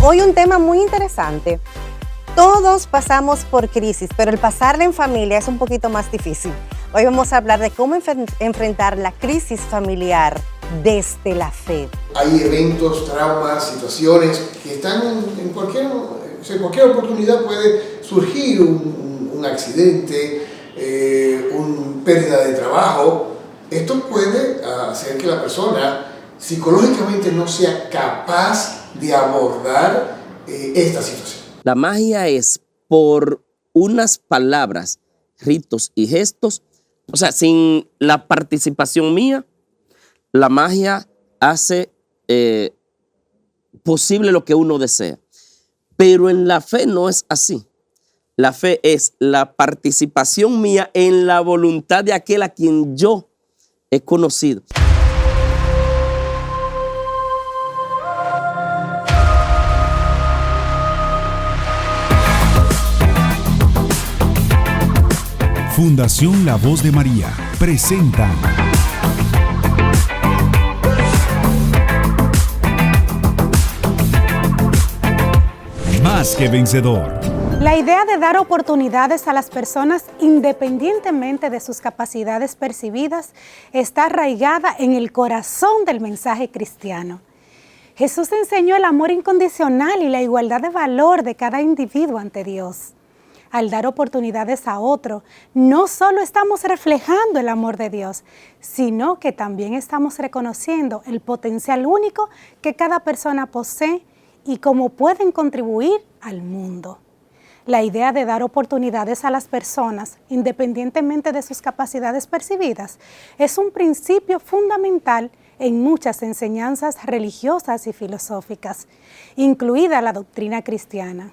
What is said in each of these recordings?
Hoy un tema muy interesante. Todos pasamos por crisis, pero el pasarla en familia es un poquito más difícil. Hoy vamos a hablar de cómo enfrentar la crisis familiar desde la fe. Hay eventos, traumas, situaciones que están en cualquier oportunidad puede surgir un accidente, una pérdida de trabajo. Esto puede hacer que la persona psicológicamente no sea capaz de abordar esta situación. La magia es por unas palabras, ritos y gestos. O sea, sin la participación mía, la magia hace posible lo que uno desea. Pero en la fe no es así. La fe es la participación mía en la voluntad de aquel a quien yo he conocido. Fundación La Voz de María presenta Más que Vencedor. La idea de dar oportunidades a las personas independientemente de sus capacidades percibidas está arraigada en el corazón del mensaje cristiano. Jesús enseñó el amor incondicional y la igualdad de valor de cada individuo ante Dios. Al dar oportunidades a otro, no solo estamos reflejando el amor de Dios, sino que también estamos reconociendo el potencial único que cada persona posee y cómo pueden contribuir al mundo. La idea de dar oportunidades a las personas, independientemente de sus capacidades percibidas, es un principio fundamental en muchas enseñanzas religiosas y filosóficas, incluida la doctrina cristiana.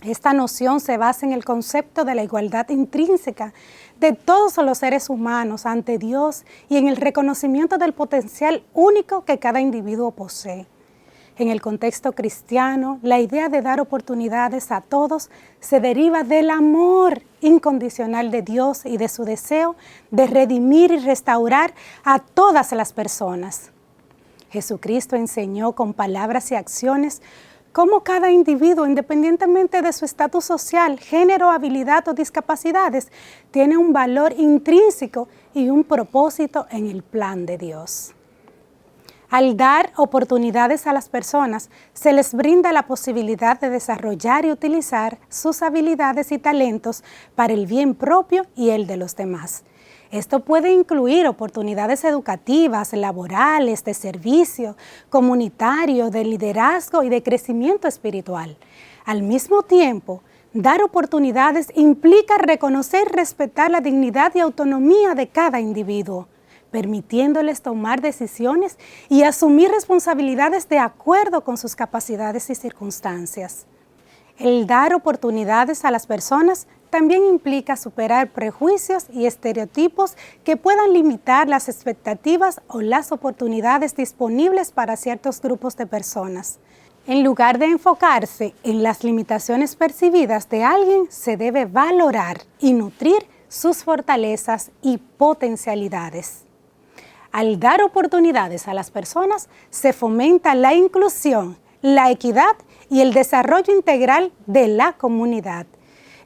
Esta noción se basa en el concepto de la igualdad intrínseca de todos los seres humanos ante Dios y en el reconocimiento del potencial único que cada individuo posee. En el contexto cristiano, la idea de dar oportunidades a todos se deriva del amor incondicional de Dios y de su deseo de redimir y restaurar a todas las personas. Jesucristo enseñó con palabras y acciones cómo cada individuo, independientemente de su estatus social, género, habilidad o discapacidades, tiene un valor intrínseco y un propósito en el plan de Dios. Al dar oportunidades a las personas, se les brinda la posibilidad de desarrollar y utilizar sus habilidades y talentos para el bien propio y el de los demás. Esto puede incluir oportunidades educativas, laborales, de servicio, comunitario, de liderazgo y de crecimiento espiritual. Al mismo tiempo, dar oportunidades implica reconocer y respetar la dignidad y autonomía de cada individuo, permitiéndoles tomar decisiones y asumir responsabilidades de acuerdo con sus capacidades y circunstancias. El dar oportunidades a las personas también implica superar prejuicios y estereotipos que puedan limitar las expectativas o las oportunidades disponibles para ciertos grupos de personas. En lugar de enfocarse en las limitaciones percibidas de alguien, se debe valorar y nutrir sus fortalezas y potencialidades. Al dar oportunidades a las personas, se fomenta la inclusión, la equidad y el desarrollo integral de la comunidad.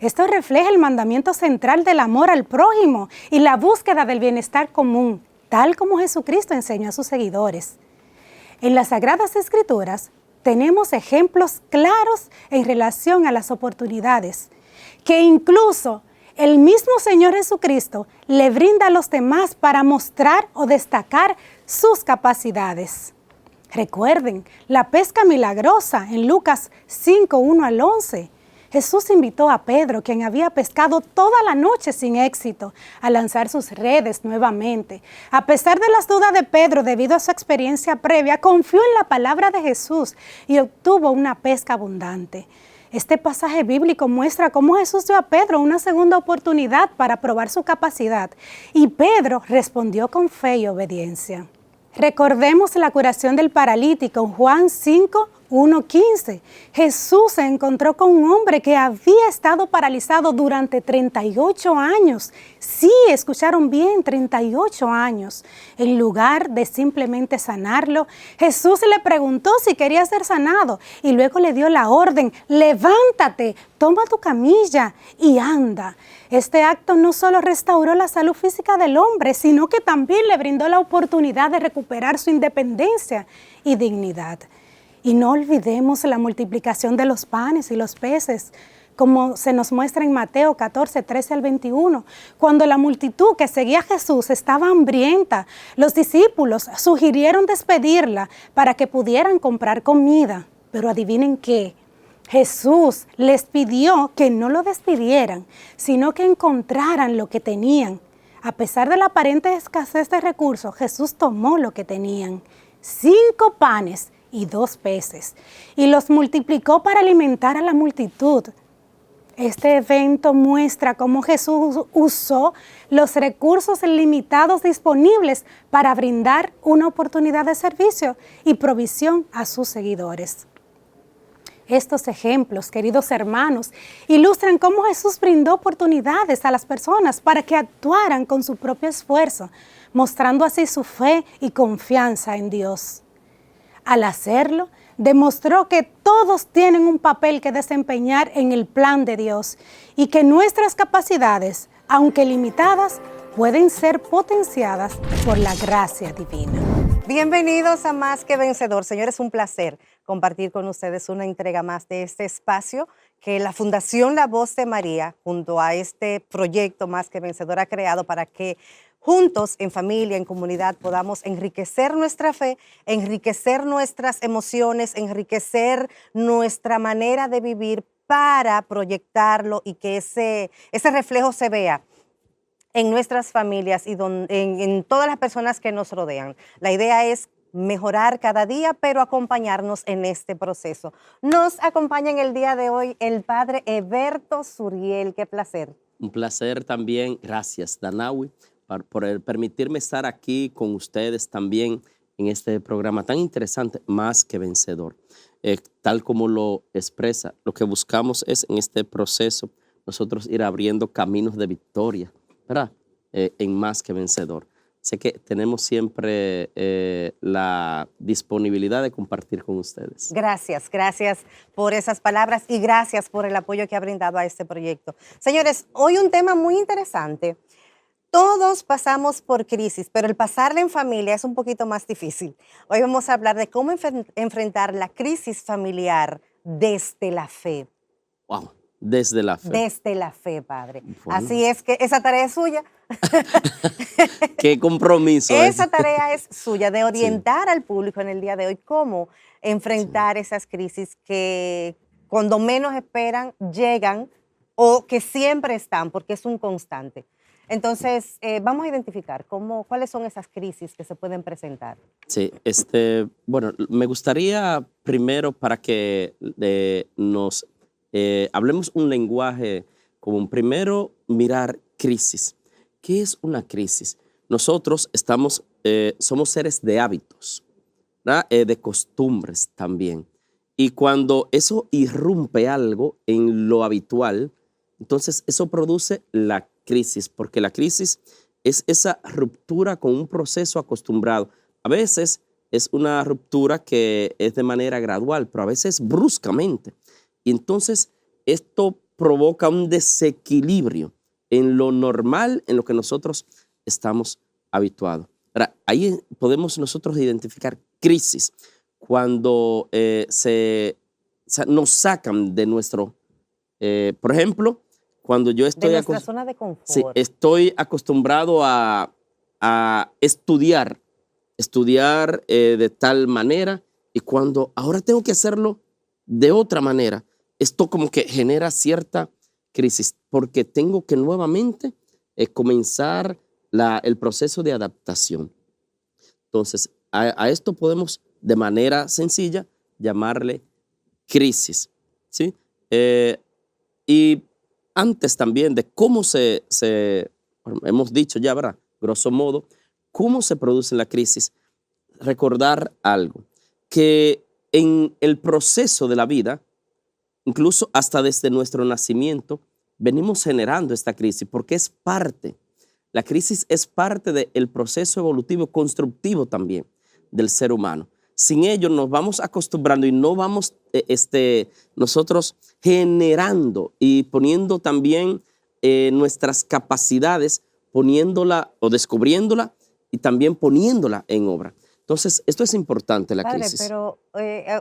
Esto refleja el mandamiento central del amor al prójimo y la búsqueda del bienestar común, tal como Jesucristo enseñó a sus seguidores. En las Sagradas Escrituras tenemos ejemplos claros en relación a las oportunidades, que incluso el mismo Señor Jesucristo le brinda a los demás para mostrar o destacar sus capacidades. Recuerden la pesca milagrosa en Lucas 5, 1 al 11. Jesús invitó a Pedro, quien había pescado toda la noche sin éxito, a lanzar sus redes nuevamente. A pesar de las dudas de Pedro debido a su experiencia previa, confió en la palabra de Jesús y obtuvo una pesca abundante. Este pasaje bíblico muestra cómo Jesús dio a Pedro una segunda oportunidad para probar su capacidad, y Pedro respondió con fe y obediencia. Recordemos la curación del paralítico en Juan 5, 1:15. Jesús se encontró con un hombre que había estado paralizado durante 38 años. Sí, escucharon bien, 38 años. En lugar de simplemente sanarlo, Jesús le preguntó si quería ser sanado y luego le dio la orden: levántate, toma tu camilla y anda. Este acto no solo restauró la salud física del hombre, sino que también le brindó la oportunidad de recuperar su independencia y dignidad. Y no olvidemos la multiplicación de los panes y los peces, como se nos muestra en Mateo 14, 13 al 21. Cuando la multitud que seguía a Jesús estaba hambrienta, los discípulos sugirieron despedirla para que pudieran comprar comida. Pero adivinen qué, Jesús les pidió que no lo despidieran, sino que encontraran lo que tenían. A pesar de la aparente escasez de recursos, Jesús tomó lo que tenían: 5 panes y 2 peces, y los multiplicó para alimentar a la multitud. Este evento muestra cómo Jesús usó los recursos limitados disponibles para brindar una oportunidad de servicio y provisión a sus seguidores. Estos ejemplos, queridos hermanos, ilustran cómo Jesús brindó oportunidades a las personas para que actuaran con su propio esfuerzo, mostrando así su fe y confianza en Dios. Al hacerlo, demostró que todos tienen un papel que desempeñar en el plan de Dios y que nuestras capacidades, aunque limitadas, pueden ser potenciadas por la gracia divina. Bienvenidos a Más que Vencedor. Señores, un placer compartir con ustedes una entrega más de este espacio que la Fundación La Voz de María, junto a este proyecto Más que Vencedor, ha creado para que juntos, en familia, en comunidad, podamos enriquecer nuestra fe, enriquecer nuestras emociones, enriquecer nuestra manera de vivir para proyectarlo y que ese reflejo se vea en nuestras familias y en todas las personas que nos rodean. La idea es mejorar cada día, pero acompañarnos en este proceso. Nos acompaña en el día de hoy el padre Heberto Suriel. Qué placer. Un placer también. Gracias, Danawi, por permitirme estar aquí con ustedes también en este programa tan interesante, Más que Vencedor. Tal como lo expresa, lo que buscamos es en este proceso nosotros ir abriendo caminos de victoria, ¿verdad? En Más que Vencedor. Sé que tenemos siempre la disponibilidad de compartir con ustedes. Gracias por esas palabras y gracias por el apoyo que ha brindado a este proyecto. Señores, hoy un tema muy interesante. Todos pasamos por crisis, pero el pasarla en familia es un poquito más difícil. Hoy vamos a hablar de cómo enfrentar la crisis familiar desde la fe. Wow, desde la fe. Desde la fe, padre. Bueno. Así es que esa tarea es suya. Qué compromiso. Esa tarea es suya, de orientar al público en el día de hoy cómo enfrentar esas crisis que cuando menos esperan llegan o que siempre están, porque es un constante. Entonces, vamos a identificar cuáles son esas crisis que se pueden presentar. Sí, bueno, me gustaría primero para que nos hablemos un lenguaje común. Primero, mirar crisis. ¿Qué es una crisis? Nosotros somos seres de hábitos, ¿verdad? De costumbres también. Y cuando eso irrumpe algo en lo habitual, entonces eso produce la crisis, porque la crisis es esa ruptura con un proceso acostumbrado. A veces es una ruptura que es de manera gradual, pero a veces bruscamente. Y entonces esto provoca un desequilibrio en lo normal, en lo que nosotros estamos habituados. Ahora, ahí podemos nosotros identificar crisis cuando nos sacan de nuestro, por ejemplo, cuando yo estoy de nuestra zona de confort. Sí, estoy acostumbrado a estudiar de tal manera, y cuando ahora tengo que hacerlo de otra manera, esto como que genera cierta crisis, porque tengo que nuevamente comenzar el proceso de adaptación. Entonces, a esto podemos de manera sencilla llamarle crisis, ¿sí? Y antes también de cómo hemos dicho ya, ¿verdad? Grosso modo, cómo se produce la crisis, recordar algo, que en el proceso de la vida, incluso hasta desde nuestro nacimiento, venimos generando esta crisis porque es parte. La crisis es parte del proceso evolutivo constructivo también del ser humano. Sin ello nos vamos acostumbrando y no vamos nosotros generando y poniendo también nuestras capacidades, poniéndola o descubriéndola y también poniéndola en obra. Entonces, esto es importante, la Padre, crisis. pero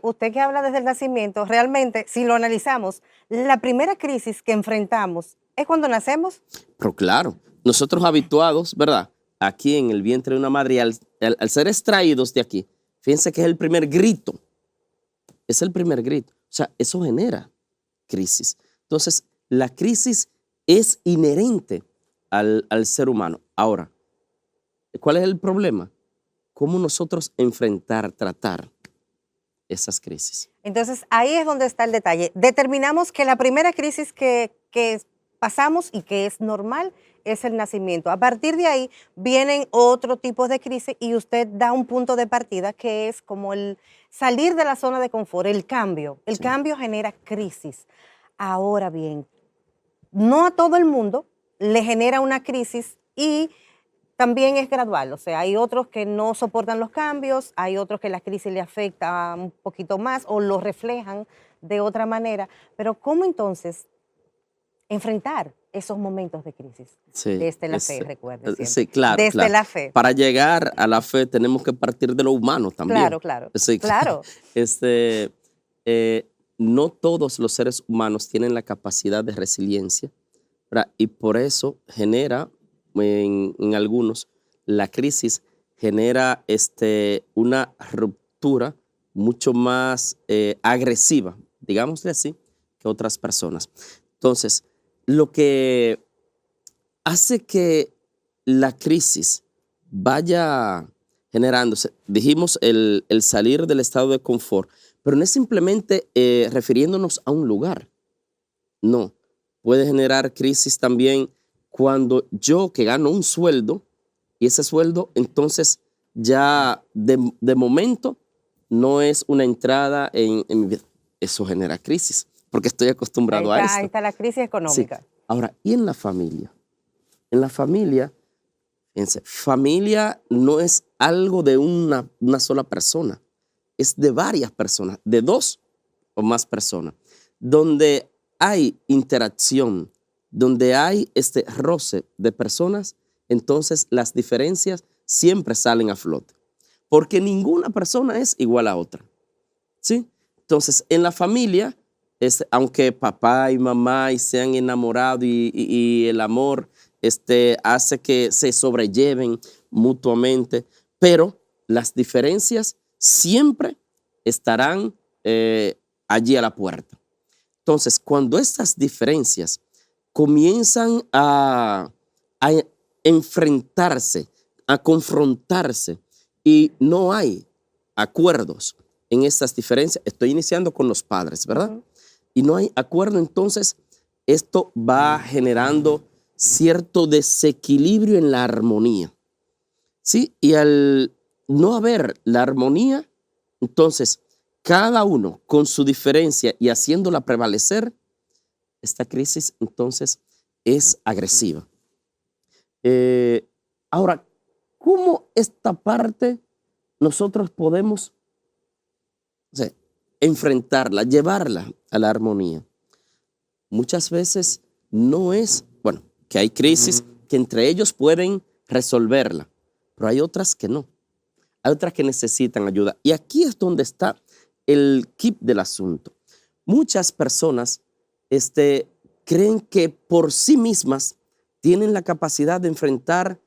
usted que habla desde el nacimiento, realmente, si lo analizamos, la primera crisis que enfrentamos es cuando nacemos. Pero claro, nosotros habituados, ¿verdad? Aquí en el vientre de una madre, al ser extraídos de aquí, fíjense que es el primer grito. Es el primer grito. O sea, eso genera crisis. Entonces, la crisis es inherente al ser humano. Ahora, ¿cuál es el problema? ¿Cómo nosotros tratar esas crisis? Entonces, ahí es donde está el detalle. Determinamos que la primera crisis que pasamos y que es normal es el nacimiento. A partir de ahí vienen otro tipo de crisis y usted da un punto de partida que es como el salir de la zona de confort, el cambio. El cambio genera crisis. Ahora bien, no a todo el mundo le genera una crisis y también es gradual, o sea, hay otros que no soportan los cambios, hay otros que la crisis le afecta un poquito más o lo reflejan de otra manera, pero ¿cómo entonces enfrentar esos momentos de crisis? Sí, desde la fe, recuerde siempre. Sí, claro. Desde claro. la fe. Para llegar a la fe tenemos que partir de lo humano también. Claro, claro. Sí, claro. No todos los seres humanos tienen la capacidad de resiliencia, ¿verdad? Y por eso genera en algunos la crisis genera una ruptura mucho más agresiva, digámosle así, que otras personas. Entonces, lo que hace que la crisis vaya generándose, dijimos el salir del estado de confort, pero no es simplemente refiriéndonos a un lugar. No, puede generar crisis también cuando yo que gano un sueldo y ese sueldo entonces ya de momento no es una entrada en mi vida. Eso genera crisis porque estoy acostumbrado a esto. Ahí está la crisis económica. Sí. Ahora, ¿y en la familia? En la familia, fíjense, familia no es algo de una sola persona, es de varias personas, de dos o más personas, donde hay interacción, donde hay este roce de personas, entonces las diferencias siempre salen a flote, porque ninguna persona es igual a otra, ¿sí? Entonces, en la familia, aunque papá y mamá se han enamorado y el amor hace que se sobrelleven mutuamente, pero las diferencias siempre estarán allí a la puerta. Entonces, cuando estas diferencias comienzan a enfrentarse, a confrontarse y no hay acuerdos en estas diferencias, estoy iniciando con los padres, ¿verdad? Uh-huh. Y no hay acuerdo, entonces esto va generando cierto desequilibrio en la armonía, ¿sí? Y al no haber la armonía, entonces cada uno con su diferencia y haciéndola prevalecer, esta crisis entonces es agresiva. Ahora, ¿cómo esta parte nosotros podemos enfrentarla, llevarla a la armonía? Muchas veces no es, bueno, que hay crisis que entre ellos pueden resolverla, pero hay otras que no. Hay otras que necesitan ayuda. Y aquí es donde está el quid del asunto. Muchas personas creen que por sí mismas tienen la capacidad de enfrentar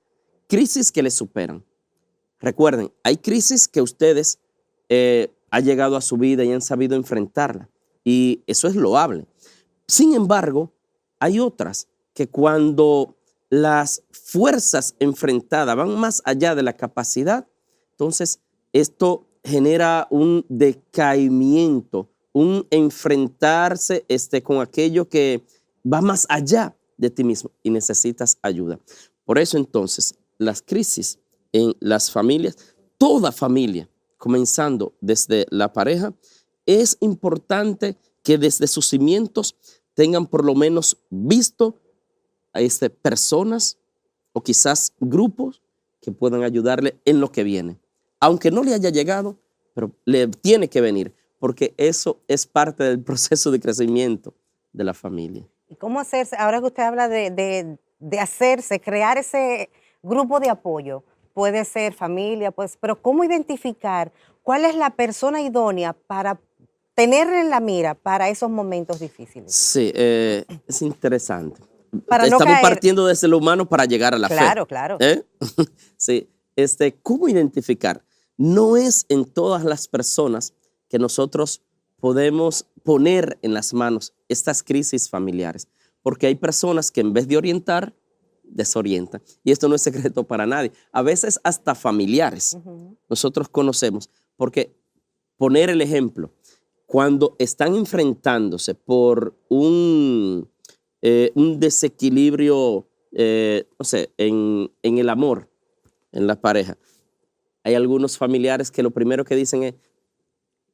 crisis que les superan. Recuerden, hay crisis que ustedes han llegado a su vida y han sabido enfrentarla. Y eso es loable. Sin embargo, hay otras que cuando las fuerzas enfrentadas van más allá de la capacidad, entonces esto genera un decaimiento, un enfrentarse con aquello que va más allá de ti mismo y necesitas ayuda. Por eso entonces las crisis en las familias, toda familia comenzando desde la pareja, es importante que desde sus cimientos tengan por lo menos visto a personas o quizás grupos que puedan ayudarle en lo que viene. Aunque no le haya llegado, pero le tiene que venir, porque eso es parte del proceso de crecimiento de la familia. ¿Y cómo hacerse? Ahora que usted habla de hacerse, crear ese grupo de apoyo, puede ser familia, pues, pero ¿cómo identificar cuál es la persona idónea para tenerla en la mira para esos momentos difíciles? Sí, es interesante. Para no Estamos caer. partiendo desde lo humano para llegar a la fe. Claro, claro. Sí, ¿cómo identificar? No es en todas las personas que nosotros podemos poner en las manos estas crisis familiares, porque hay personas que en vez de orientar, desorientan. Y esto no es secreto para nadie. A veces hasta familiares nosotros conocemos, porque poner el ejemplo, cuando están enfrentándose por un desequilibrio, no sé, en el amor, en la pareja, hay algunos familiares que lo primero que dicen es,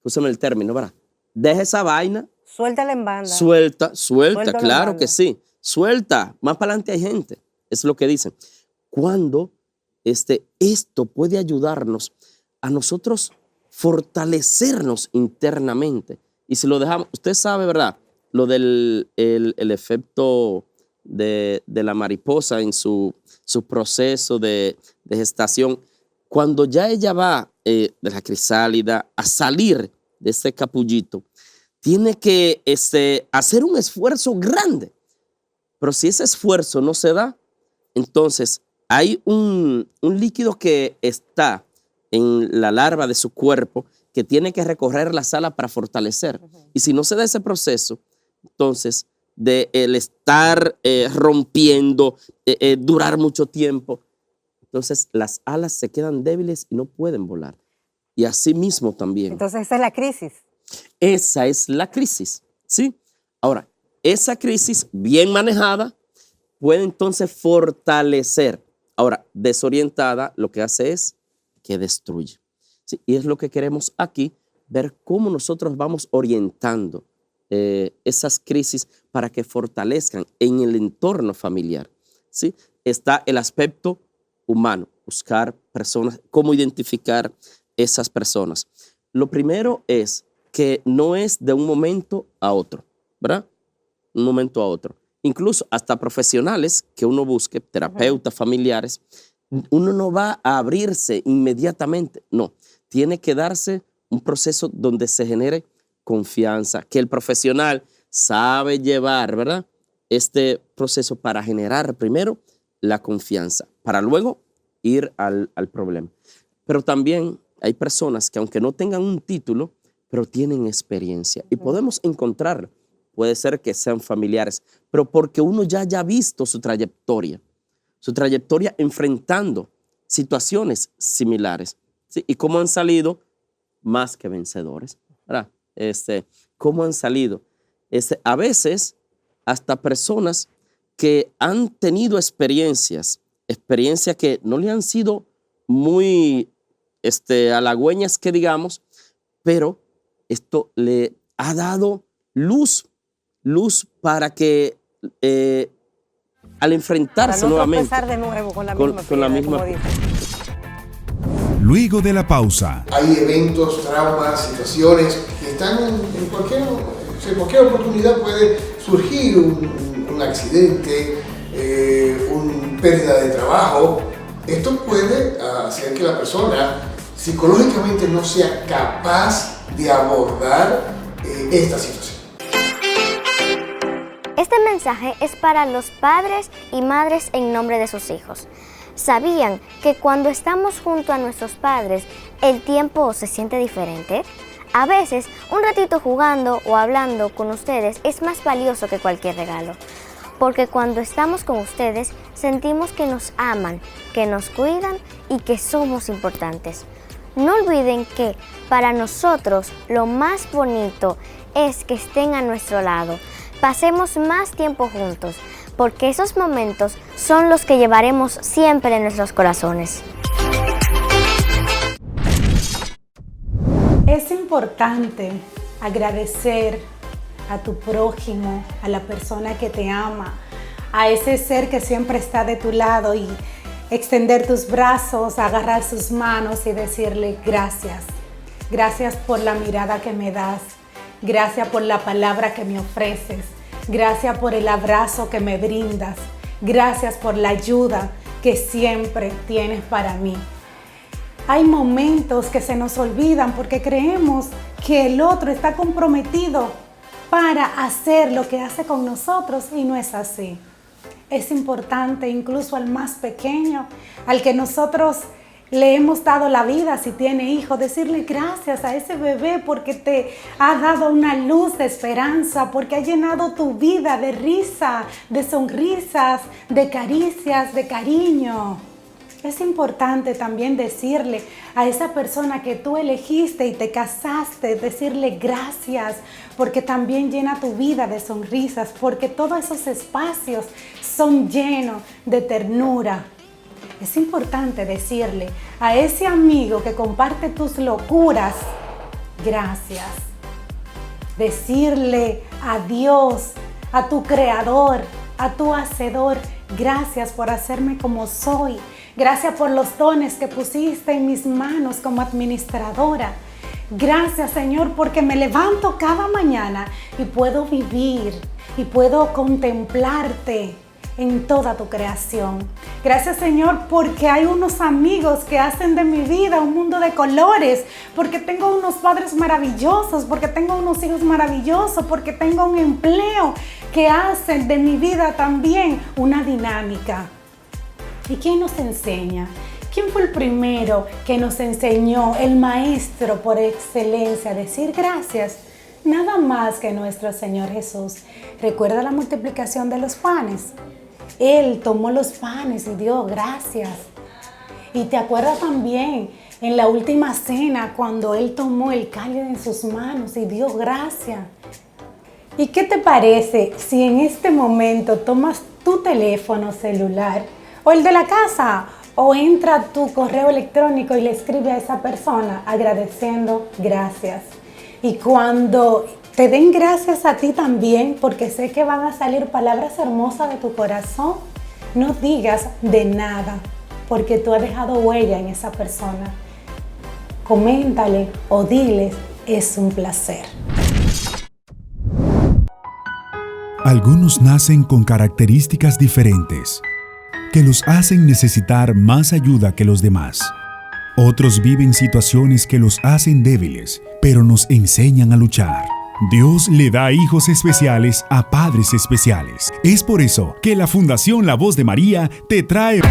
úsame el término, ¿verdad? Deja esa vaina. Suéltala en banda. Suelta, Suéltalo claro en que banda. sí. Suelta, más para adelante hay gente. Es lo que dicen. Cuando esto puede ayudarnos a nosotros fortalecernos internamente. Y si lo dejamos, usted sabe, ¿verdad? Lo del el efecto de la mariposa en su proceso de gestación. Cuando ya ella va de la crisálida a salir de ese capullito, tiene que hacer un esfuerzo grande. Pero si ese esfuerzo no se da, entonces hay un líquido que está en la larva de su cuerpo que tiene que recorrer la sala para fortalecer. Y si no se da ese proceso, entonces de el estar rompiendo, durar mucho tiempo, entonces las alas se quedan débiles y no pueden volar. Y así mismo también. Entonces esa es la crisis. Esa es la crisis, ¿sí? Ahora, esa crisis bien manejada puede entonces fortalecer. Ahora, desorientada lo que hace es que destruye. ¿Sí? Y es lo que queremos aquí, ver cómo nosotros vamos orientando esas crisis para que fortalezcan en el entorno familiar. ¿Sí? Está el aspecto humano, buscar personas, cómo identificar esas personas. Lo primero es que no es de un momento a otro, ¿verdad? Un momento a otro. Incluso hasta profesionales que uno busque, terapeutas, familiares, uno no va a abrirse inmediatamente, no. Tiene que darse un proceso donde se genere confianza, que el profesional sabe llevar, ¿verdad? Este proceso para generar primero la confianza, para luego ir al problema. Pero también hay personas que aunque no tengan un título, pero tienen experiencia y podemos encontrarlo. Puede ser que sean familiares, pero porque uno ya haya visto su trayectoria enfrentando situaciones similares, ¿sí? Y cómo han salido más que vencedores, ¿verdad? Cómo han salido. A veces hasta personas que han tenido experiencias que no le han sido muy halagüeñas, que digamos, pero esto le ha dado luz para que al enfrentarse para no nuevamente tropezar de nuevo con la misma piedra, como dice. Luego de la pausa, Hay eventos, traumas, situaciones que están en cualquier oportunidad puede surgir un accidente, una pérdida de trabajo. Esto puede hacer que la persona psicológicamente no sea capaz de abordar esta situación. Este mensaje es para los padres y madres en nombre de sus hijos. ¿Sabían que cuando estamos junto a nuestros padres, el tiempo se siente diferente? A veces, un ratito jugando o hablando con ustedes es más valioso que cualquier regalo. Porque cuando estamos con ustedes, sentimos que nos aman, que nos cuidan y que somos importantes. No olviden que para nosotros lo más bonito es que estén a nuestro lado. Pasemos más tiempo juntos, porque esos momentos son los que llevaremos siempre en nuestros corazones. Es importante agradecer a tu prójimo, a la persona que te ama, a ese ser que siempre está de tu lado y extender tus brazos, agarrar sus manos y decirle gracias. Gracias por la mirada que me das. Gracias por la palabra que me ofreces. Gracias por el abrazo que me brindas. Gracias por la ayuda que siempre tienes para mí. Hay momentos que se nos olvidan porque creemos que el otro está comprometido para hacer lo que hace con nosotros y no es así. Es importante incluso al más pequeño, al que nosotros le hemos dado la vida, si tiene hijos, decirle gracias a ese bebé porque te ha dado una luz de esperanza, porque ha llenado tu vida de risa, de sonrisas, de caricias, de cariño. Es importante también decirle a esa persona que tú elegiste y te casaste, decirle gracias, porque también llena tu vida de sonrisas, porque todos esos espacios son llenos de ternura. Es importante decirle a ese amigo que comparte tus locuras, gracias. Decirle a Dios, a tu creador, a tu hacedor, gracias por hacerme como soy. Gracias por los dones que pusiste en mis manos como administradora. Gracias, Señor, porque me levanto cada mañana y puedo vivir y puedo contemplarte en toda tu creación. Gracias, Señor, porque hay unos amigos que hacen de mi vida un mundo de colores, porque tengo unos padres maravillosos, porque tengo unos hijos maravillosos, porque tengo un empleo que hacen de mi vida también una dinámica. ¿Y quién nos enseña? ¿Quién fue el primero que nos enseñó, el maestro por excelencia, a decir gracias? Nada más que nuestro Señor Jesús. ¿Recuerda la multiplicación de los panes? Él tomó los panes y dio gracias. Y te acuerdas también en la última cena cuando Él tomó el cáliz en sus manos y dio gracias. ¿Y qué te parece si en este momento tomas tu teléfono celular o el de la casa o entra a tu correo electrónico y le escribe a esa persona agradeciendo gracias? Y cuando te den gracias a ti también, porque sé que van a salir palabras hermosas de tu corazón, no digas de nada, porque tú has dejado huella en esa persona. Coméntale o diles, es un placer. Algunos nacen con características diferentes que los hacen necesitar más ayuda que los demás. Otros viven situaciones que los hacen débiles, pero nos enseñan a luchar. Dios le da hijos especiales a padres especiales. Es por eso que la Fundación La Voz de María te trae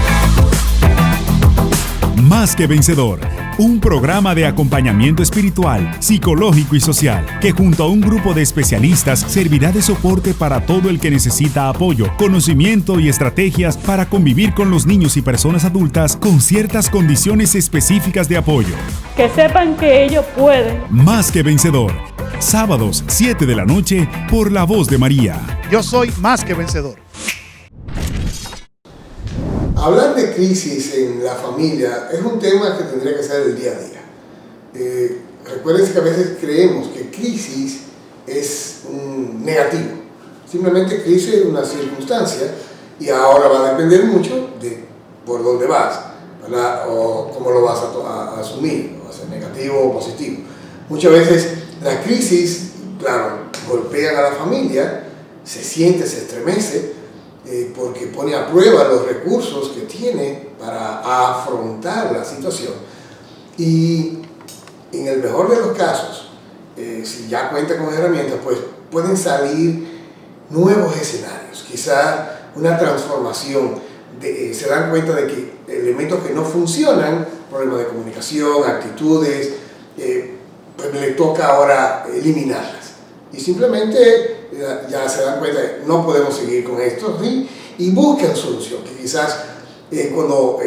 Más que Vencedor, un programa de acompañamiento espiritual, psicológico y social, que junto a un grupo de especialistas servirá de soporte para todo el que necesita apoyo, conocimiento y estrategias para convivir con los niños y personas adultas con ciertas condiciones específicas de apoyo. Que sepan que ellos pueden. Más que Vencedor, sábados 7 de la noche por La Voz de María. Yo soy más que vencedor. Hablar de crisis en la familia es un tema que tendría que ser del día a día. Recuérdense que a veces creemos que crisis es negativo. Simplemente crisis es una circunstancia y ahora va a depender mucho de por dónde vas, ¿verdad? O cómo lo vas a asumir, va a ser negativo o positivo. Muchas veces la crisis, claro, golpean a la familia, se siente, se estremece, porque pone a prueba los recursos que tiene para afrontar la situación. Y en el mejor de los casos, si ya cuenta con herramientas, pues pueden salir nuevos escenarios, quizá una transformación. Se dan cuenta de que elementos que no funcionan, problemas de comunicación, actitudes, pues le toca ahora eliminarlas. Y simplemente ya se dan cuenta de que no podemos seguir con esto, ¿sí? Y buscan solución, que quizás cuando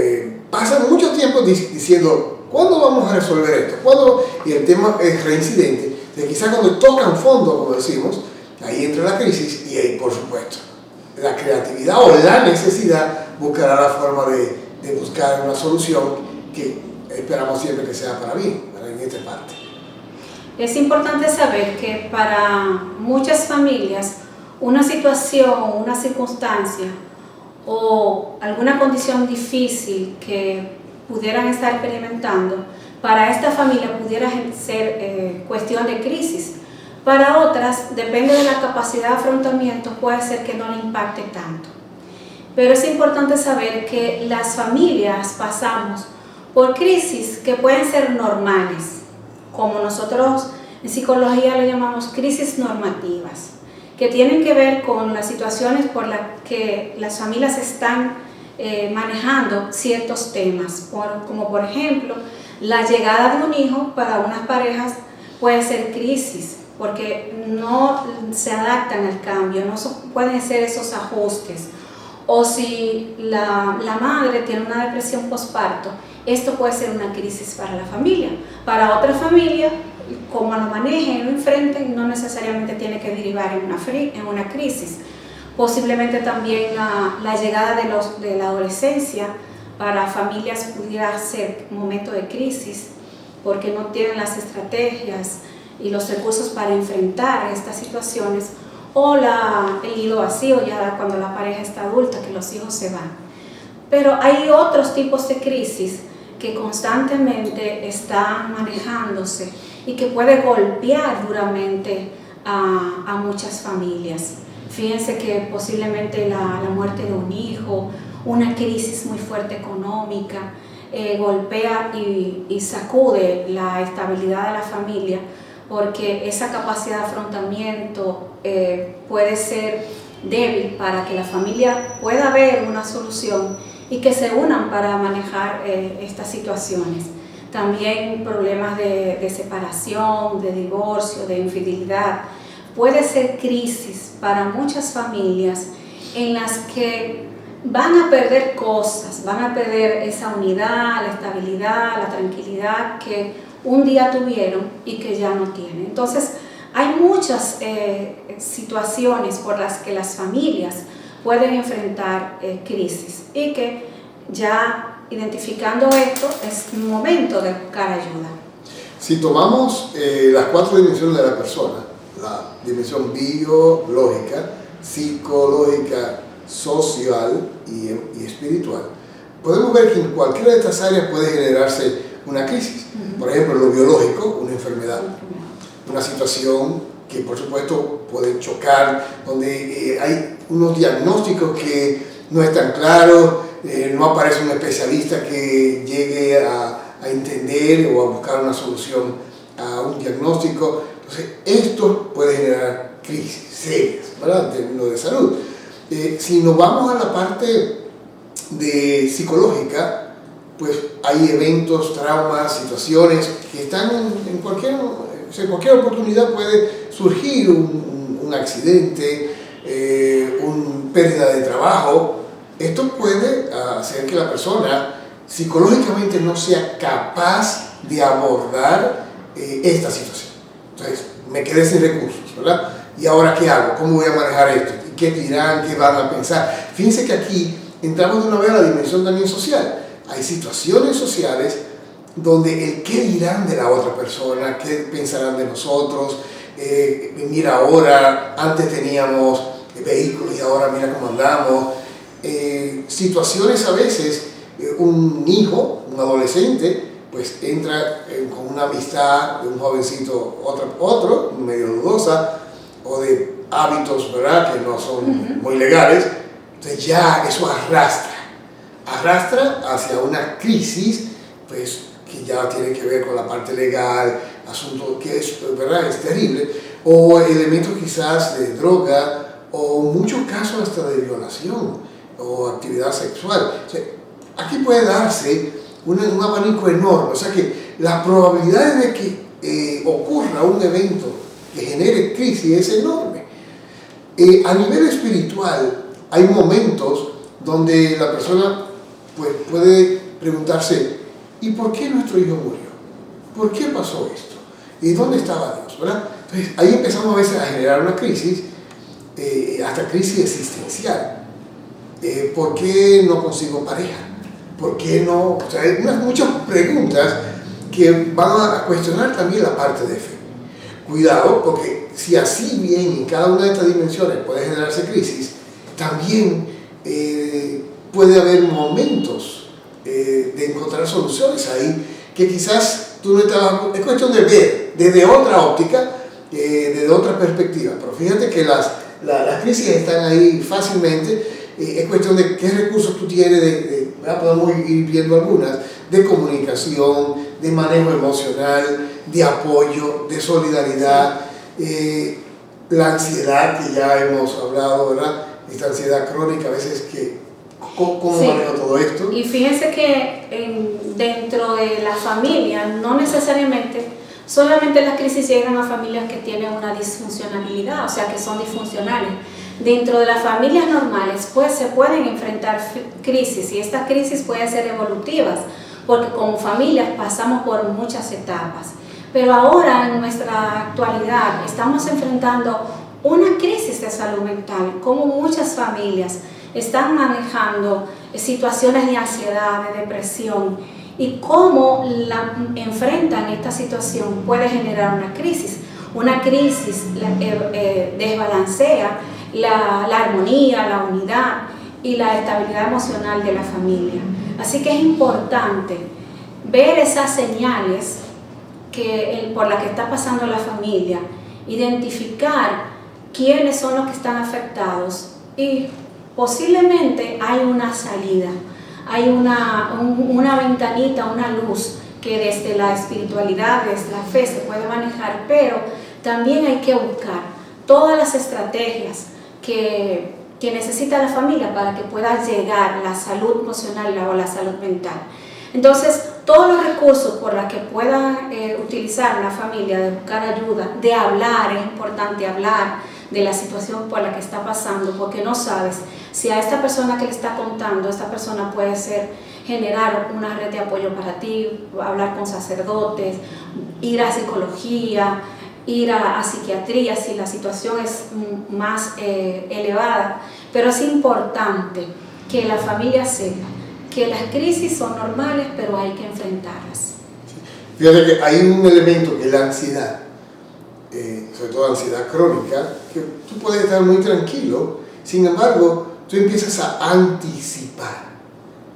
pasan mucho tiempo diciendo ¿cuándo vamos a resolver esto? ¿Cuándo? Y el tema es reincidente, de quizás cuando tocan fondo, como decimos, ahí entra la crisis y ahí, por supuesto, la creatividad o la necesidad buscará la forma de buscar una solución que esperamos siempre que sea para bien, en esta parte. Es importante saber que para muchas familias una situación, una circunstancia o alguna condición difícil que pudieran estar experimentando, para esta familia pudiera ser cuestión de crisis. Para otras, depende de la capacidad de afrontamiento, puede ser que no le impacte tanto. Pero es importante saber que las familias pasamos por crisis que pueden ser normales, como nosotros en psicología le llamamos crisis normativas, que tienen que ver con las situaciones por las que las familias están manejando ciertos temas, como por ejemplo, la llegada de un hijo para unas parejas puede ser crisis, porque no se adaptan al cambio, no pueden ser esos ajustes. O si la madre tiene una depresión postparto, esto puede ser una crisis para la familia. Para otra familia, como lo manejen y lo enfrenten, no necesariamente tiene que derivar en una crisis. Posiblemente también la llegada de la adolescencia para familias pudiera ser un momento de crisis, porque no tienen las estrategias y los recursos para enfrentar estas situaciones, o el nido vacío ya cuando la pareja está adulta, que los hijos se van. Pero hay otros tipos de crisis que constantemente están manejándose y que puede golpear duramente a muchas familias. Fíjense que posiblemente la muerte de un hijo, una crisis muy fuerte económica, golpea y sacude la estabilidad de la familia, porque esa capacidad de afrontamiento puede ser débil para que la familia pueda ver una solución y que se unan para manejar estas situaciones. También problemas de separación, de divorcio, de infidelidad. Puede ser crisis para muchas familias en las que van a perder cosas, van a perder esa unidad, la estabilidad, la tranquilidad que un día tuvieron y que ya no tienen. Entonces, hay muchas situaciones por las que las familias pueden enfrentar crisis y que ya identificando esto es un momento de buscar ayuda. Si tomamos las 4 dimensiones de la persona, la dimensión biológica, psicológica, social y espiritual, podemos ver que en cualquiera de estas áreas puede generarse una crisis. Por ejemplo, lo biológico, una enfermedad, una situación que por supuesto puede chocar, donde hay unos diagnósticos que no están claros, no aparece un especialista que llegue a entender o a buscar una solución a un diagnóstico. Entonces, esto puede generar crisis serias, ¿verdad?, en términos de salud. Si nos vamos a la parte de psicológica, pues hay eventos, traumas, situaciones que están en cualquier oportunidad puede surgir un accidente, una pérdida de trabajo. Esto puede hacer que la persona psicológicamente no sea capaz de abordar esta situación. Entonces, me quedé sin recursos, ¿verdad? ¿Y ahora qué hago? ¿Cómo voy a manejar esto? ¿Qué dirán? ¿Qué van a pensar? Fíjense que aquí entramos de una vez a la dimensión también social. Hay situaciones sociales donde el qué dirán de la otra persona, qué pensarán de nosotros. Mira ahora, antes teníamos vehículos y ahora mira cómo andamos. Situaciones a veces, un hijo, un adolescente, pues entra con una amistad de un jovencito, otro medio dudosa, o de hábitos, ¿verdad?, que no son muy legales. Entonces ya eso arrastra hacia una crisis, pues que ya tiene que ver con la parte legal, asunto que es, ¿verdad?, es terrible, o elementos quizás de droga, o muchos casos hasta de violación o actividad sexual. O sea, aquí puede darse un abanico enorme, o sea que las probabilidades de que ocurra un evento que genere crisis es enorme. A nivel espiritual hay momentos donde la persona pues, puede preguntarse, ¿y por qué nuestro hijo murió? ¿Por qué pasó esto? ¿Y dónde estaba Dios? ¿Verdad? Entonces ahí empezamos a veces a generar una crisis, hasta crisis existencial. ¿Por qué no consigo pareja? ¿Por qué no? O sea, hay muchas preguntas que van a cuestionar también la parte de fe. cuidado, porque si así bien en cada una de estas dimensiones puede generarse crisis, también puede haber momentos de encontrar soluciones ahí que quizás tú no estabas... Es cuestión de ver desde otra óptica, desde otra perspectiva. Pero fíjate que las crisis están ahí fácilmente. Es cuestión de qué recursos tú tienes, podemos ir viendo algunas, de comunicación, de manejo emocional, de apoyo, de solidaridad, la ansiedad que ya hemos hablado, ¿verdad? Esta ansiedad crónica, a veces que, ¿cómo manejo todo esto? Y fíjense que dentro de la familia, no necesariamente, solamente las crisis llegan a familias que tienen una disfuncionalidad, o sea, que son disfuncionales. Dentro de las familias normales, pues se pueden enfrentar crisis, y estas crisis pueden ser evolutivas, porque como familias pasamos por muchas etapas. Pero ahora, en nuestra actualidad, estamos enfrentando una crisis de salud mental, como muchas familias están manejando situaciones de ansiedad, de depresión, y cómo enfrentan esta situación puede generar una crisis. Una crisis desbalancea la armonía, la unidad y la estabilidad emocional de la familia. Así que es importante ver esas señales por las que está pasando la familia, identificar quiénes son los que están afectados y posiblemente hay una salida, hay una ventanita, una luz que desde la espiritualidad, desde la fe se puede manejar, pero también hay que buscar todas las estrategias que necesita la familia para que pueda llegar la salud emocional o la salud mental. Entonces, todos los recursos por los que pueda utilizar la familia, de buscar ayuda, de hablar, es importante hablar de la situación por la que está pasando, porque no sabes si a esta persona que le está contando, esta persona puede generar una red de apoyo para ti, hablar con sacerdotes, ir a psicología, ir a psiquiatría si la situación es más elevada. Pero es importante que la familia sepa que las crisis son normales, pero hay que enfrentarlas. Fíjate que hay un elemento que es la ansiedad, sobre todo ansiedad crónica, que tú puedes estar muy tranquilo, sin embargo, tú empiezas a anticipar,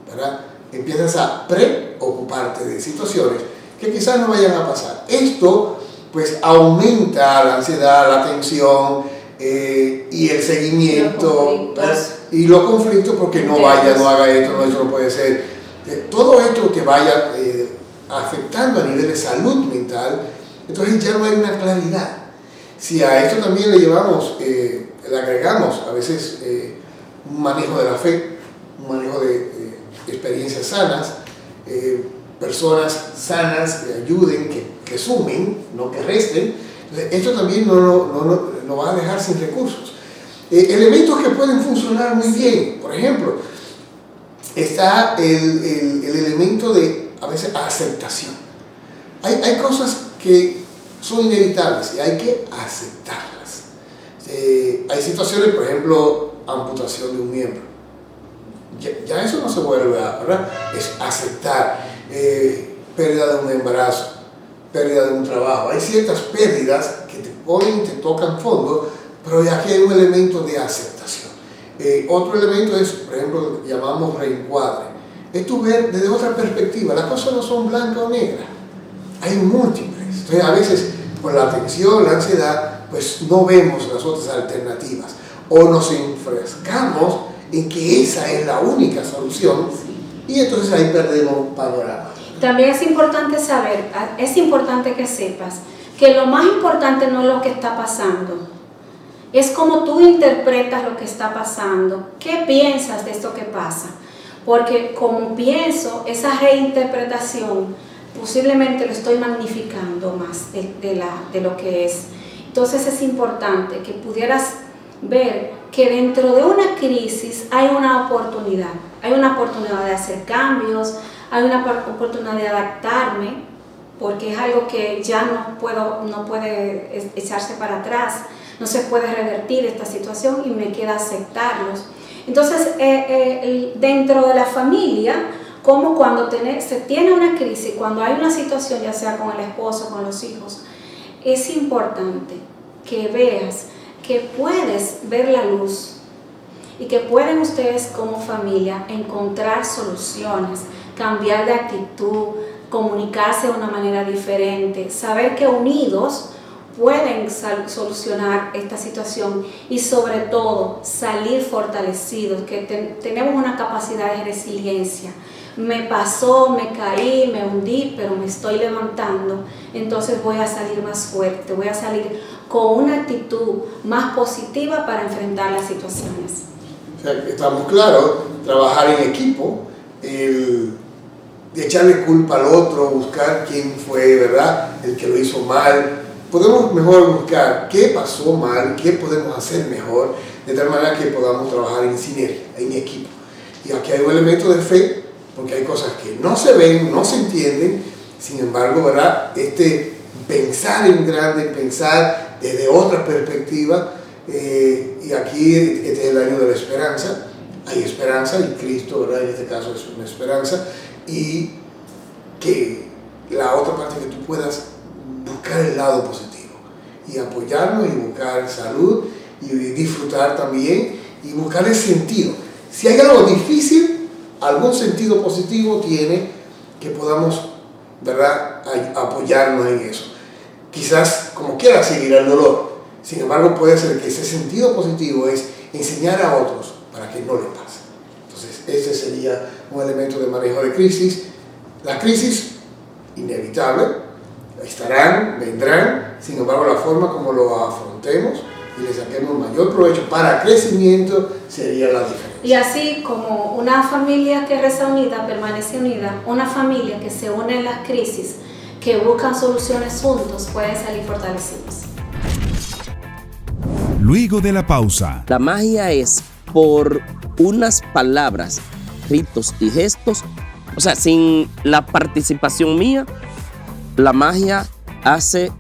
¿verdad? Empiezas a preocuparte de situaciones que quizás no vayan a pasar. Esto pues aumenta la ansiedad, la tensión y el seguimiento y los conflictos, porque no vaya, no haga esto, no, esto no puede ser. Todo esto te vaya afectando a nivel de salud mental, entonces ya no hay una claridad. Si a esto también le llevamos, le agregamos a veces un manejo de la fe, un manejo de experiencias sanas, personas sanas que ayuden, que sumen, no que resten, esto también no va a dejar sin recursos. Elementos que pueden funcionar muy bien, por ejemplo, está el elemento de, a veces, aceptación. Hay cosas que son inevitables y hay que aceptarlas. Hay situaciones, por ejemplo, amputación de un miembro. Ya eso no se vuelve a, ¿verdad? Es aceptar. Pérdida de un embarazo, pérdida de un trabajo. Hay ciertas pérdidas que te ponen, te tocan fondo, pero ya que hay un elemento de aceptación. Otro elemento es, por ejemplo, llamamos reencuadre. Es tu ver desde otra perspectiva. Las cosas no son blancas o negras, hay múltiples. Entonces, a veces, por la tensión, la ansiedad, pues no vemos las otras alternativas o nos enfrascamos en que esa es la única solución y entonces ahí perdemos panorama. También es importante saber, es importante que sepas que lo más importante no es lo que está pasando, es cómo tú interpretas lo que está pasando, qué piensas de esto que pasa, porque como pienso, esa reinterpretación posiblemente lo estoy magnificando más de lo que es. Entonces es importante que pudieras ver que dentro de una crisis hay una oportunidad de hacer cambios, hay una oportunidad de adaptarme, porque es algo que ya no puede echarse para atrás, no se puede revertir esta situación y me queda aceptarlos. Entonces, dentro de la familia, como cuando se tiene una crisis, cuando hay una situación, ya sea con el esposo, con los hijos, es importante que veas que puedes ver la luz y que pueden ustedes como familia encontrar soluciones, cambiar de actitud, comunicarse de una manera diferente, saber que unidos pueden solucionar esta situación y sobre todo salir fortalecidos, que tenemos una capacidad de resiliencia. Me pasó, me caí, me hundí, pero me estoy levantando, entonces voy a salir más fuerte, voy a salir con una actitud más positiva para enfrentar las situaciones. O sea, estamos claros, trabajar en equipo, de echarle culpa al otro, buscar quién fue, ¿verdad?, el que lo hizo mal. Podemos mejor buscar qué pasó mal, qué podemos hacer mejor, de tal manera que podamos trabajar en sinergia, en equipo. Y aquí hay un elemento de fe, porque hay cosas que no se ven, no se entienden, sin embargo, ¿verdad?, pensar en grande, pensar desde otra perspectiva, y aquí este es el año de la esperanza. Hay esperanza y Cristo, ¿verdad?, en este caso es una esperanza, y que la otra parte, que tú puedas buscar el lado positivo y apoyarnos y buscar salud y disfrutar también y buscar el sentido. Si hay algo difícil, algún sentido positivo tiene, que podamos, ¿verdad?, apoyarnos en eso. Quizás como quiera seguir el dolor, sin embargo puede ser que ese sentido positivo es enseñar a otros para que no le pase. Entonces ese sería un elemento de manejo de crisis. La crisis, inevitable, estarán, vendrán, sin embargo la forma como lo afrontemos y le saquemos mayor provecho para crecimiento sería la diferencia. Y así como una familia que reza unida permanece unida, una familia que se une en las crisis, que buscan soluciones juntos, pueden salir fortalecidos. Luego de la pausa, La magia es por unas palabras, ritos y gestos. O sea, sin la participación mía, la magia hace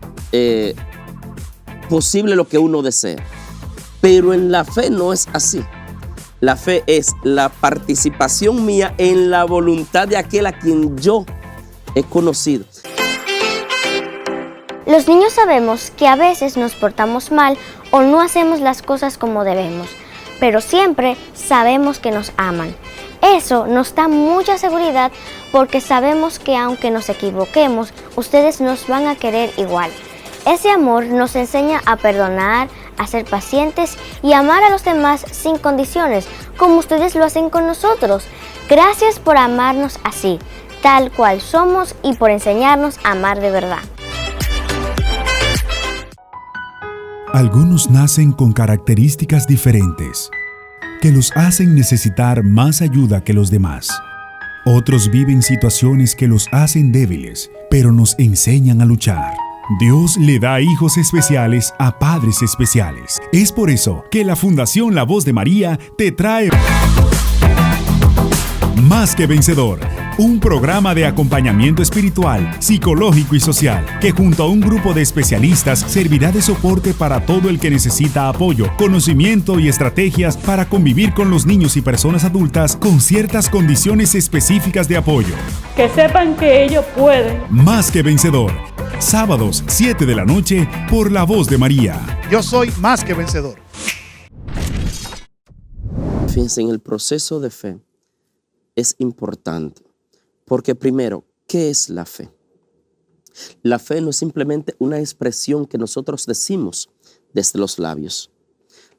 posible lo que uno desea. Pero en la fe no es así. La fe es la participación mía en la voluntad de aquel a quien yo he conocido. Los niños sabemos que a veces nos portamos mal o no hacemos las cosas como debemos, pero siempre sabemos que nos aman. Eso nos da mucha seguridad porque sabemos que aunque nos equivoquemos, ustedes nos van a querer igual. Ese amor nos enseña a perdonar, a ser pacientes y amar a los demás sin condiciones, como ustedes lo hacen con nosotros. Gracias por amarnos así, tal cual somos, y por enseñarnos a amar de verdad. algunos nacen con características diferentes que los hacen necesitar más ayuda que los demás. Otros viven situaciones que los hacen débiles, pero nos enseñan a luchar. Dios le da hijos especiales a padres especiales. Es por eso que la Fundación La Voz de María te trae Más que Vencedor, un programa de acompañamiento espiritual, psicológico y social, que junto a un grupo de especialistas servirá de soporte para todo el que necesita apoyo, conocimiento y estrategias para convivir con los niños y personas adultas con ciertas condiciones específicas de apoyo. Que sepan que ellos pueden. Más que Vencedor, sábados 7 de la noche por La Voz de María. Yo soy más que vencedor. Fíjense, en el proceso de fe es importante, porque primero, ¿qué es la fe? La fe no es simplemente una expresión que nosotros decimos desde los labios.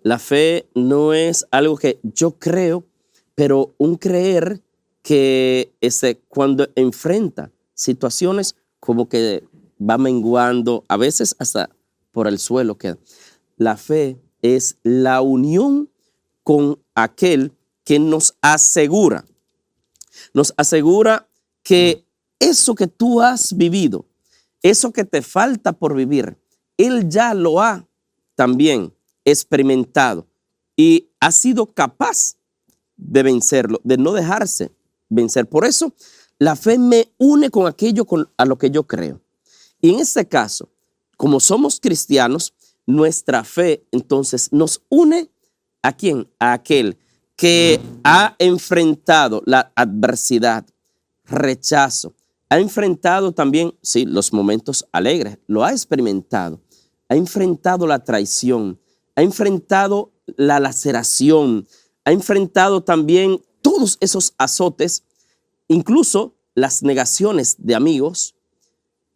La fe no es algo que yo creo, pero un creer que cuando enfrenta situaciones como que va menguando, a veces hasta por el suelo queda. La fe es la unión con aquel que nos asegura que eso que tú has vivido, eso que te falta por vivir, Él ya lo ha también experimentado y ha sido capaz de vencerlo, de no dejarse vencer. Por eso la fe me une con aquello a lo que yo creo. Y en este caso, como somos cristianos, nuestra fe entonces nos une ¿a quién? A aquel que ha enfrentado la adversidad, rechazo, Ha enfrentado también, sí, los momentos alegres, lo ha experimentado. Ha enfrentado la traición, ha enfrentado la laceración, ha enfrentado también todos esos azotes, incluso las negaciones de amigos,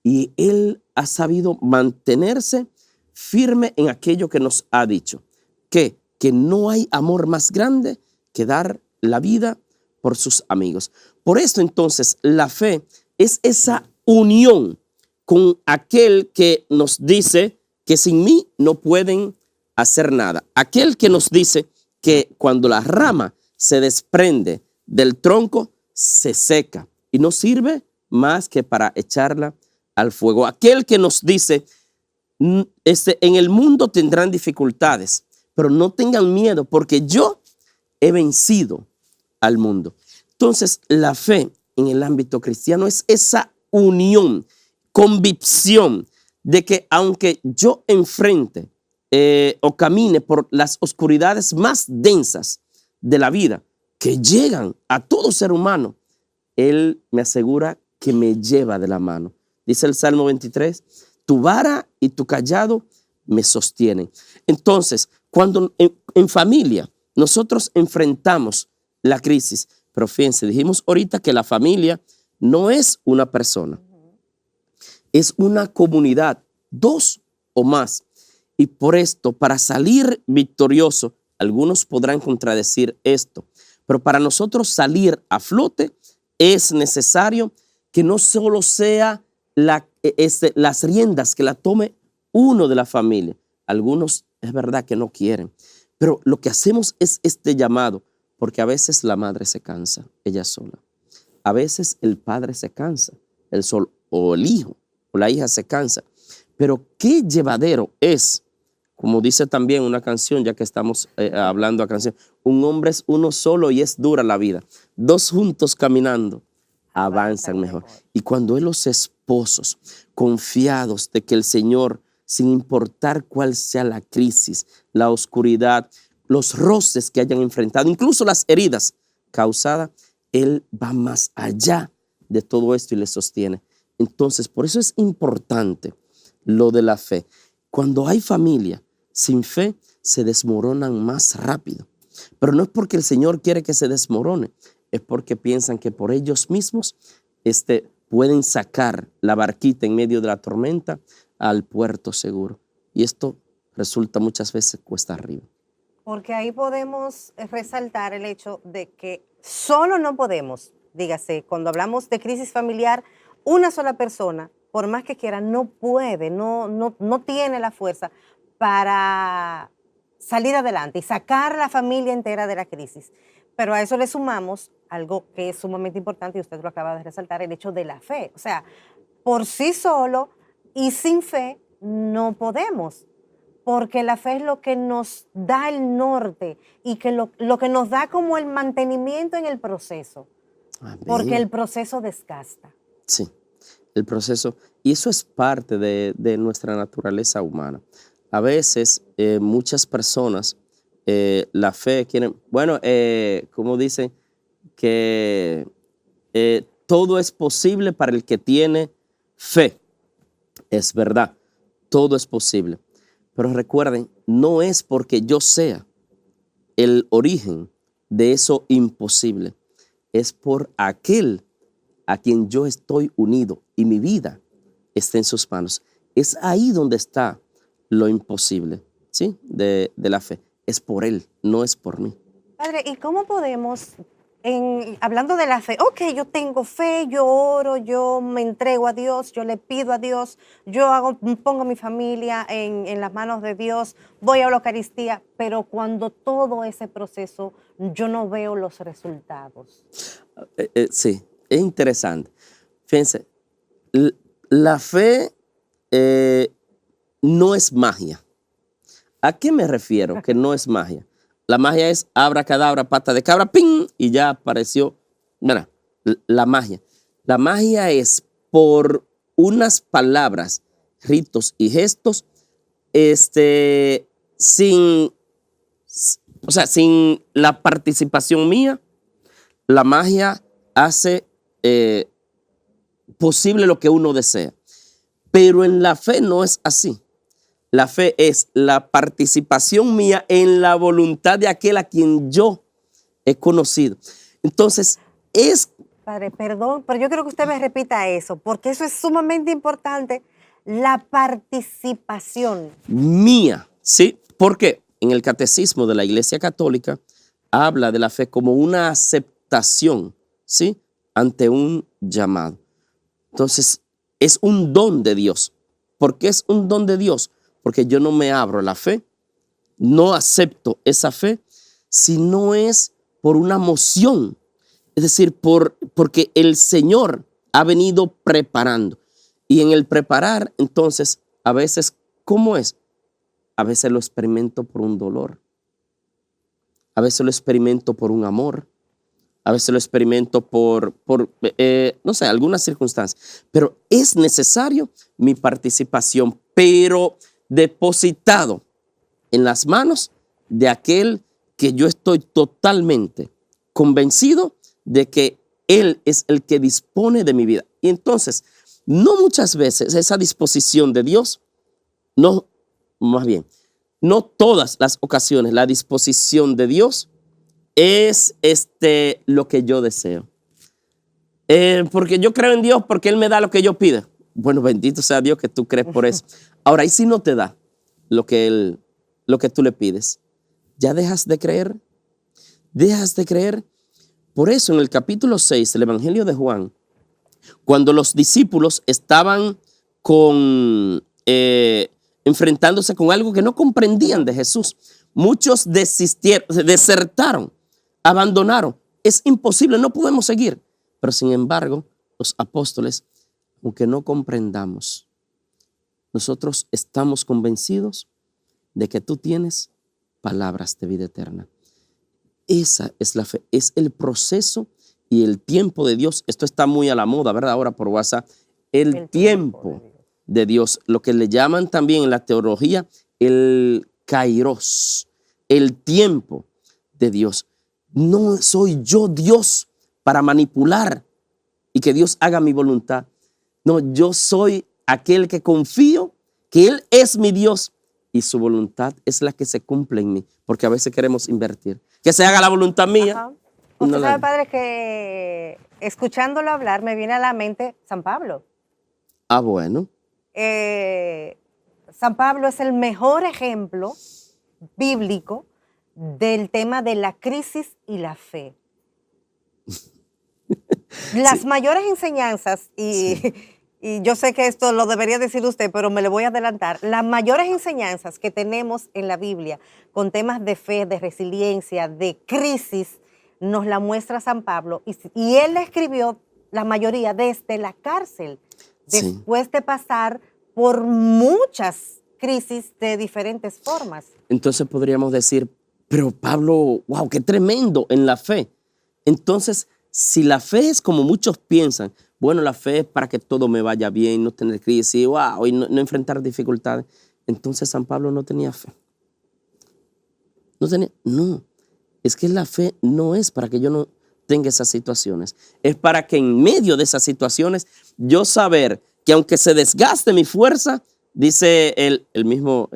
y él ha sabido mantenerse firme en aquello que nos ha dicho, que no hay amor más grande que dar la vida por sus amigos. Por esto entonces la fe es esa unión con aquel que nos dice que sin mí no pueden hacer nada. Aquel que nos dice que cuando la rama se desprende del tronco, se seca y no sirve más que para echarla al fuego. Aquel que nos dice, en el mundo tendrán dificultades, pero no tengan miedo porque yo he vencido al mundo. Entonces, la fe en el ámbito cristiano es esa unión, convicción de que aunque yo enfrente o camine por las oscuridades más densas de la vida que llegan a todo ser humano, Él me asegura que me lleva de la mano. Dice el Salmo 23, tu vara y tu cayado me sostienen. Entonces, cuando en familia nosotros enfrentamos la crisis, pero fíjense, dijimos ahorita que la familia no es una persona, es una comunidad, 2 o más. Y por esto, para salir victorioso, algunos podrán contradecir esto, pero para nosotros salir a flote es necesario que no solo sea las riendas que la tome uno de la familia. Algunos es verdad que no quieren, pero lo que hacemos es este llamado, porque a veces la madre se cansa, ella sola. A veces el padre se cansa, él solo, o el hijo o la hija se cansa. Pero qué llevadero es, como dice también una canción, ya que estamos hablando de canción, un hombre es uno solo y es dura la vida. 2 juntos caminando avanzan mejor. Y cuando los esposos, confiados de que el Señor, sin importar cuál sea la crisis, la oscuridad, los roces que hayan enfrentado, incluso las heridas causadas, Él va más allá de todo esto y le sostiene. Entonces, por eso es importante lo de la fe. Cuando hay familia sin fe, se desmoronan más rápido. Pero no es porque el Señor quiere que se desmorone, es porque piensan que por ellos mismos pueden sacar la barquita en medio de la tormenta al puerto seguro. Y esto resulta muchas veces cuesta arriba. Porque ahí podemos resaltar el hecho de que solo no podemos, dígase, cuando hablamos de crisis familiar, una sola persona, por más que quiera, no puede, no tiene la fuerza para salir adelante y sacar a la familia entera de la crisis. Pero a eso le sumamos algo que es sumamente importante y usted lo acaba de resaltar, el hecho de la fe. O sea, por sí solo y sin fe no podemos, porque la fe es lo que nos da el norte y que lo que nos da como el mantenimiento en el proceso. Amén. Porque el proceso desgasta. Sí, el proceso, y eso es parte de nuestra naturaleza humana. A veces muchas personas la fe quieren, bueno, como dicen, que todo es posible para el que tiene fe. Es verdad, todo es posible. Pero recuerden, no es porque yo sea el origen de eso imposible. Es por aquel a quien yo estoy unido y mi vida está en sus manos. Es ahí donde está lo imposible, ¿sí? De la fe. Es por Él, no es por mí. Padre, ¿y cómo podemos, hablando de la fe, ok, yo tengo fe, yo oro, yo me entrego a Dios, yo le pido a Dios, pongo mi familia en las manos de Dios, voy a la Eucaristía, pero cuando todo ese proceso yo no veo los resultados? Sí, es interesante. Fíjense, la fe no es magia. ¿A qué me refiero que no es magia? La magia es abracadabra, pata de cabra, ¡ping! Y ya apareció. Mira, la magia. La magia es por unas palabras, ritos y gestos, sin la participación mía, la magia hace posible lo que uno desea. Pero en la fe no es así. La fe es la participación mía en la voluntad de aquel a quien yo he conocido. Entonces, Padre, perdón, pero yo quiero que usted me repita eso, porque eso es sumamente importante, la participación. Mía, ¿sí? Porque en el Catecismo de la Iglesia Católica habla de la fe como una aceptación, ¿sí? Ante un llamado. Entonces, es un don de Dios. ¿Por qué es un don de Dios? Porque yo no me abro a la fe, no acepto esa fe, si no es por una moción. Es decir, porque el Señor ha venido preparando. Y en el preparar, entonces, a veces, ¿cómo es? A veces lo experimento por un dolor. A veces lo experimento por un amor. A veces lo experimento por no sé, algunas circunstancias. Pero es necesario mi participación, pero depositado en las manos de aquel que yo estoy totalmente convencido de que Él es el que dispone de mi vida. Y entonces, no muchas veces esa disposición de Dios, no, más bien, no todas las ocasiones la disposición de Dios es lo que yo deseo. Porque yo creo en Dios porque Él me da lo que yo pida. Bueno, bendito sea Dios que tú crees por eso. Ahora, ¿y si no te da lo que tú le pides? ¿Ya dejas de creer? ¿Dejas de creer? Por eso en el capítulo 6 del Evangelio de Juan, cuando los discípulos estaban enfrentándose con algo que no comprendían de Jesús, muchos desertaron, abandonaron. Es imposible, no podemos seguir. Pero sin embargo, los apóstoles, aunque no comprendamos, nosotros estamos convencidos de que tú tienes palabras de vida eterna. Esa es la fe, es el proceso y el tiempo de Dios. Esto está muy a la moda, ¿verdad? Ahora por WhatsApp. El tiempo de Dios, lo que le llaman también en la teología el kairos, el tiempo de Dios. No soy yo Dios para manipular y que Dios haga mi voluntad. No, yo soy aquel que confío que Él es mi Dios y su voluntad es la que se cumple en mí, porque a veces queremos invertir. Que se haga la voluntad mía. Ajá. Usted sabe, Padre, que escuchándolo hablar me viene a la mente San Pablo. Ah, bueno. San Pablo es el mejor ejemplo bíblico del tema de la crisis y la fe. Las mayores enseñanzas, y yo sé que esto lo debería decir usted, pero me lo voy a adelantar, las mayores enseñanzas que tenemos en la Biblia con temas de fe, de resiliencia, de crisis, nos la muestra San Pablo, y él la escribió la mayoría desde la cárcel, después de pasar por muchas crisis de diferentes formas. Entonces podríamos decir, pero Pablo, wow, qué tremendo en la fe. Entonces, si la fe es como muchos piensan, bueno, la fe es para que todo me vaya bien, no tener crisis, wow, y no enfrentar dificultades. Entonces San Pablo no tenía fe. No, es que la fe no es para que yo no tenga esas situaciones. Es para que en medio de esas situaciones yo saber que aunque se desgaste mi fuerza, dice el mismo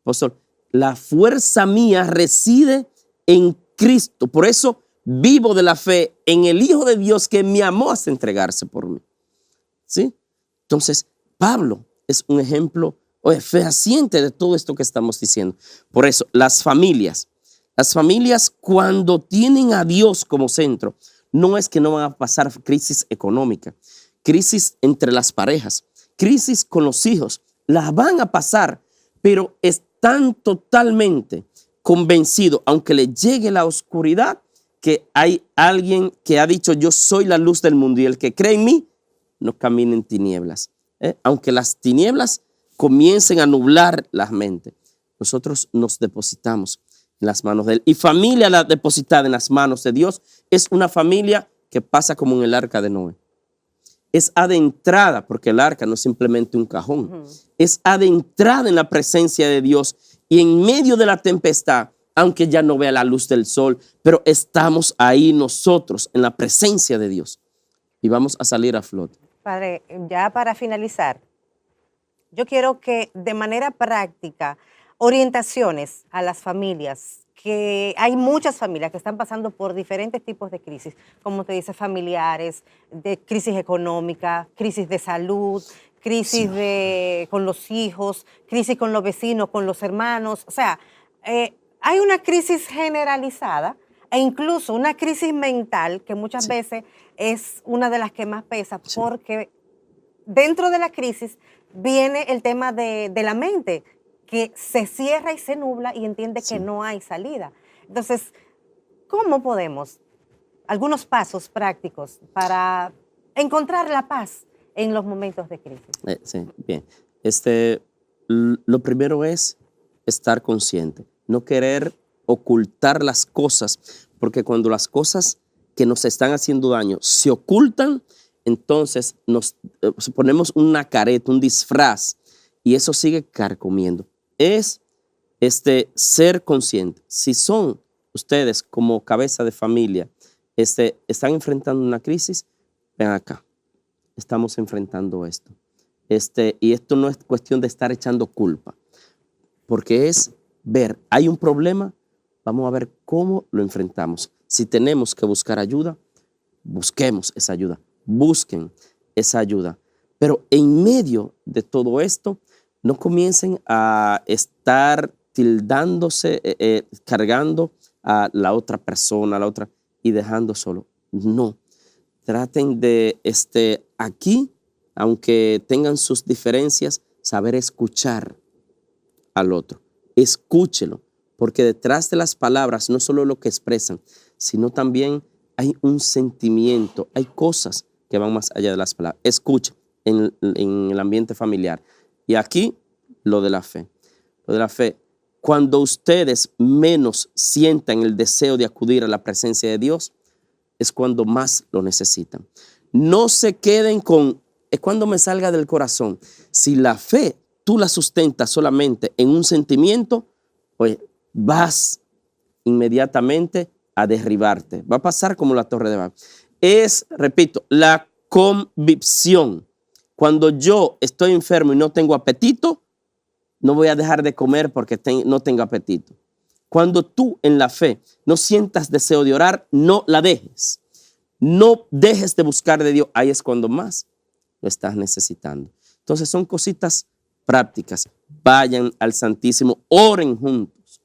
apóstol, la fuerza mía reside en Cristo. Por eso vivo de la fe en el Hijo de Dios que me amó hasta entregarse por mí. ¿Sí? Entonces, Pablo es un ejemplo fehaciente de todo esto que estamos diciendo. Por eso, las familias cuando tienen a Dios como centro, no es que no van a pasar crisis económica, crisis entre las parejas, crisis con los hijos, las van a pasar, pero están totalmente convencidos, aunque les llegue la oscuridad, que hay alguien que ha dicho, yo soy la luz del mundo y el que cree en mí no camina en tinieblas. Aunque las tinieblas comiencen a nublar las mentes, nosotros nos depositamos en las manos de Él. Y familia la depositada en las manos de Dios es una familia que pasa como en el arca de Noé. Es adentrada, porque el arca no es simplemente un cajón, es adentrada en la presencia de Dios y en medio de la tempestad, aunque ya no vea la luz del sol, pero estamos ahí nosotros en la presencia de Dios y vamos a salir a flote. Padre, ya para finalizar, yo quiero que de manera práctica, orientaciones a las familias, que hay muchas familias que están pasando por diferentes tipos de crisis, como te dice, familiares, de crisis económica, crisis de salud, crisis con los hijos, crisis con los vecinos, con los hermanos. O sea, hay una crisis generalizada e incluso una crisis mental que muchas veces es una de las que más pesa, porque dentro de la crisis viene el tema de la mente, que se cierra y se nubla y entiende que no hay salida. Entonces, ¿cómo podemos? Algunos pasos prácticos para encontrar la paz en los momentos de crisis. Sí, bien. Lo primero es estar consciente, no querer ocultar las cosas, porque cuando las cosas que nos están haciendo daño se ocultan, entonces nos ponemos una careta, un disfraz, y eso sigue carcomiendo. Es ser consciente. Si son ustedes como cabeza de familia, están enfrentando una crisis, ven acá, estamos enfrentando esto. Y esto no es cuestión de estar echando culpa, porque es ver, hay un problema, vamos a ver cómo lo enfrentamos. Si tenemos que buscar ayuda, busquemos esa ayuda, busquen esa ayuda. Pero en medio de todo esto, no comiencen a estar tildándose, cargando a la otra persona, a la otra, y dejando solo. No. Traten de, aquí, aunque tengan sus diferencias, saber escuchar al otro. Escúchelo, porque detrás de las palabras no solo lo que expresan, sino también hay un sentimiento, hay cosas que van más allá de las palabras. Escuchen en el ambiente familiar. Y aquí, lo de la fe. Lo de la fe. Cuando ustedes menos sientan el deseo de acudir a la presencia de Dios, es cuando más lo necesitan. No se queden con, es cuando me salga del corazón. Si la fe tú la sustentas solamente en un sentimiento, pues vas inmediatamente a derribarte. Va a pasar como la Torre de Babel. Es, repito, la convicción. Cuando yo estoy enfermo y no tengo apetito, no voy a dejar de comer porque no tengo apetito. Cuando tú en la fe no sientas deseo de orar, no la dejes. No dejes de buscar de Dios. Ahí es cuando más lo estás necesitando. Entonces son cositas prácticas. Vayan al Santísimo, oren juntos.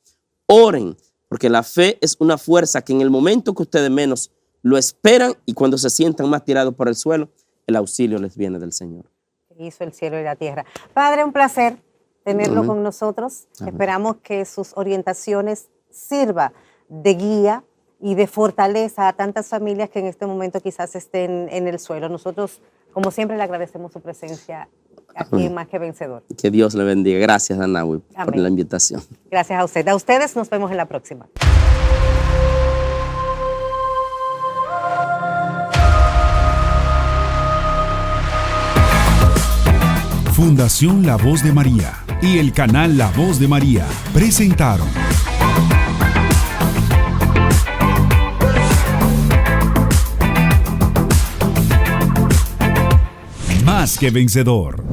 Oren, porque la fe es una fuerza que en el momento que ustedes menos lo esperan y cuando se sientan más tirados por el suelo, el auxilio les viene del Señor. Hizo el cielo y la tierra. Padre, un placer tenerlo con nosotros. Esperamos que sus orientaciones sirvan de guía y de fortaleza a tantas familias que en este momento quizás estén en el suelo. Nosotros, como siempre, le agradecemos su presencia aquí en Más que Vencedor. Que Dios le bendiga. Gracias, Anahui, por la invitación. Gracias a usted. A ustedes nos vemos en la próxima. Fundación La Voz de María y el canal La Voz de María presentaron Más que Vencedor.